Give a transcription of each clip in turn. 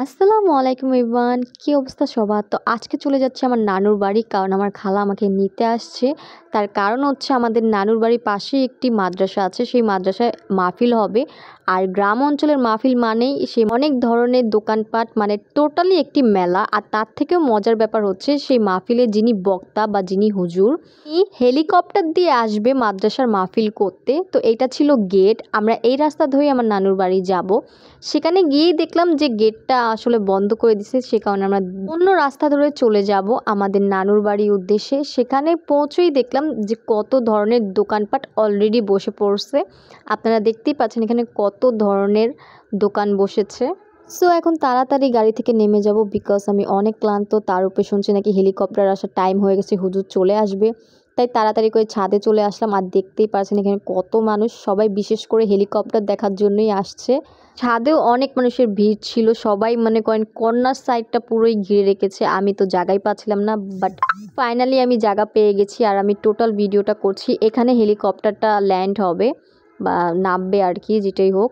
আসসালামু আলাইকুম এভরিওয়ান, কি অবস্থা সবার? তো আজকে চলে যাচ্ছি আমার নানুর বাড়ি, কারণ আমার খালা আমাকে নিতে আসছে। তার কারণ হচ্ছে আমাদের নানুর বাড়ির পাশেই একটি মাদ্রাসা আছে, সেই মাদ্রাসায় মাহফিল হবে। আর গ্রাম অঞ্চলের মাহফিল মানেই সে অনেক ধরনের দোকানপাট, মানে টোটালি একটি মেলা। আর তার থেকেও মজার ব্যাপার হচ্ছে সেই মাহফিলে যিনি বক্তা বা যিনি হুজুর, তিনি হেলিকপ্টার দিয়ে আসবে মাদ্রাসার মাহফিল করতে। তো এটা ছিল গেট। আমরা এই রাস্তা ধরেই আমার নানুর বাড়ি যাব। সেখানে গিয়েই দেখলাম যে গেটটা আসলে বন্ধ করে দিছে, সে কারণে আমরা অন্য রাস্তা ধরে চলে যাব আমাদের নানুর বাড়ির উদ্দেশ্যে। সেখানে পৌঁছেই দেখলাম যে কত ধরনের দোকানপাট অলরেডি বসে পড়ছে। আপনারা দেখতেই পাচ্ছেন এখানে কত ধরনের দোকান বসেছে। সো এখন তাড়াতাড়ি গাড়ি থেকে নেমে যাব, বিকজ আমি অনেক ক্লান্ত। তার উপরে শুনছি নাকি হেলিকপ্টার আসার টাইম হয়ে গেছে, হুজুর চলে আসবে। তাই তাড়াতাড়ি করে ছাদে চলে আসলাম। আর দেখতেই পাচ্ছেন এখানে কত মানুষ, সবাই বিশেষ করে হেলিকপ্টার দেখার জন্যই আসছে। ছাদেও অনেক মানুষের ভিড় ছিল, সবাই মনে করেন কর্নার সাইডটা পুরোই ঘিরে রেখেছে। আমি তো জায়গাই পাচ্ছিলাম না, বাট ফাইনালি আমি জায়গা পেয়ে গেছি। আর আমি টোটাল ভিডিওটা করছি। এখানে হেলিকপ্টারটা ল্যান্ড হবে বা নামবে আর কি, যেটাই হোক।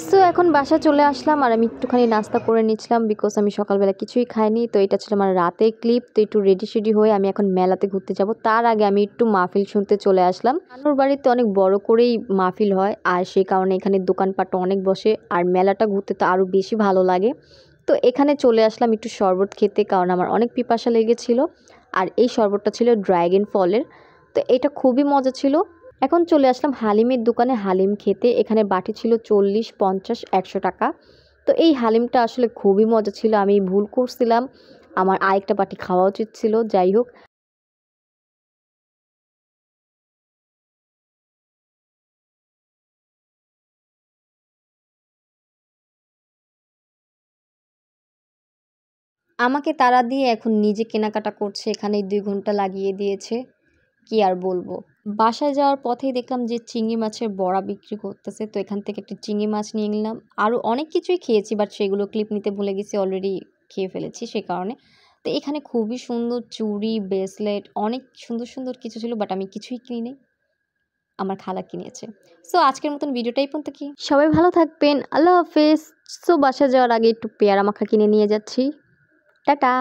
সো এখন বাসায় চলে আসলাম। আর আমি একটুখানি নাস্তা করে নিচ্ছিলাম, বিকজ আমি সকালবেলা কিছুই খাইনি। তো এটা ছিল আমার রাতের ক্লিপ। তো একটু রেডি শেডি হয়ে আমি এখন মেলাতে ঘুরতে যাব। তার আগে আমি একটু মাহফিল শুনতে চলে আসলাম। নানুর বাড়িতে অনেক বড় করেই মাহফিল হয়, আর সেই কারণে এখানে দোকানপাট অনেক বসে। আর মেলাটা ঘুরতে তো আরও বেশি ভালো লাগে। তো এখানে চলে আসলাম একটু শরবত খেতে, কারণ আমার অনেক পিপাসা লেগেছিল। আর এই শরবতটা ছিল ড্রাগন ফলের। তো এটা খুবই মজা ছিল। এখন চলে আসলাম হালিমের দোকানে হালিম খেতে। এখানে বাটি ছিল 40, 50, 100 টাকা। তো এই হালিমটা আসলে খুবই মজা ছিল। আমি ভুল করছিলাম, আমার আরেকটা বাটি খাওয়া উচিত ছিল। যাই হোক, আমাকে তাড়া দিয়ে এখন নিজে কেনাকাটা করছে। এখানেই 2 ঘন্টা লাগিয়ে দিয়েছে, কি আর বলবো। বাসায় যাওয়ার পথেই দেখলাম যে চিংড়ি মাছের বড়া বিক্রি করতেছে। তো এখান থেকে একটা চিংড়ি মাছ নিয়ে নিলাম। আরও অনেক কিছুই খেয়েছি, বাট সেগুলো ক্লিপ নিতে ভুলে গেছি, অলরেডি খেয়ে ফেলেছি সে কারণে। তো এখানে খুবই সুন্দর চুড়ি, ব্রেসলেট, অনেক সুন্দর সুন্দর কিছু ছিল, বাট আমি কিছুই কিনি নাই, আমার খালা কিনেছে। সো আজকের মতন ভিডিওটাই পর্যন্ত। কি সবাই ভালো থাকবেন, আল্লাহ হাফেজ। সো বাসা যাওয়ার আগে একটু পেয়ারা মাখা কিনে নিয়ে যাচ্ছি। টাটা।